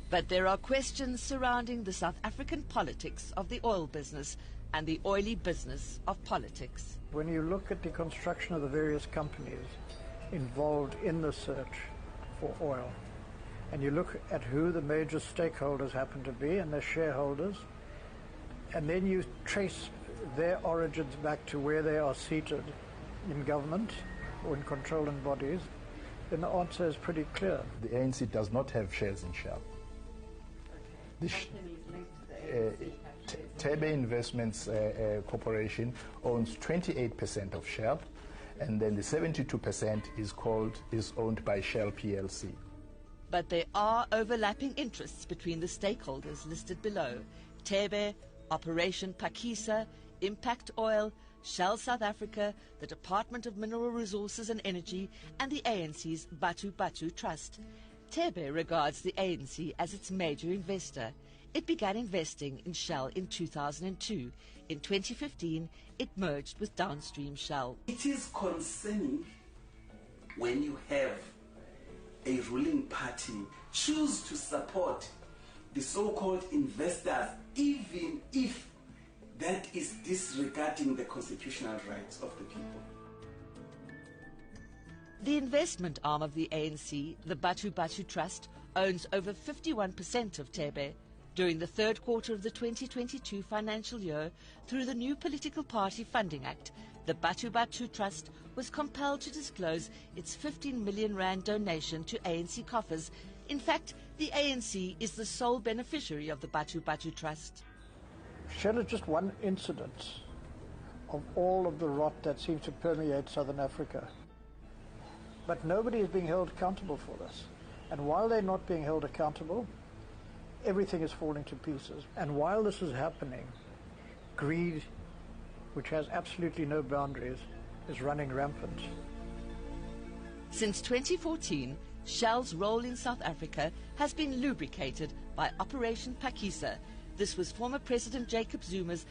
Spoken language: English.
But there are questions surrounding the South African politics of the oil business and the oily business of politics. When you look at the construction of the various companies involved in the search for oil, and you look at who the major stakeholders happen to be and their shareholders, and then you trace their origins back to where they are seated in government or in controlling bodies, then the answer is pretty clear. The ANC does not have shares in Shell. Tebe Investments Corporation owns 28% of Shell, and then the 72% is owned by Shell PLC. But there are overlapping interests between the stakeholders listed below: Tebe, Operation Phakisa, Impact Oil, Shell South Africa, the Department of Mineral Resources and Energy, and the ANC's Batu Batu Trust. Tebe regards the ANC as its major investor. It began investing in Shell in 2002. In 2015, it merged with downstream Shell. It is concerning when you have a ruling party choose to support the so-called investors, even if that is disregarding the constitutional rights of the people. The investment arm of the ANC, the Batu Batu Trust, owns over 51% of Tebe. During the third quarter of the 2022 financial year, through the new Political Party Funding Act, the Batu Batu Trust was compelled to disclose its 15 million rand donation to ANC coffers. In fact, the ANC is the sole beneficiary of the Batu Batu Trust. Shell is just one incident of all of the rot that seems to permeate Southern Africa. But nobody is being held accountable for this. And while they're not being held accountable, everything is falling to pieces. And while this is happening, greed, which has absolutely no boundaries, is running rampant. Since 2014, Shell's role in South Africa has been lubricated by Operation Phakisa. This was former President Jacob Zuma's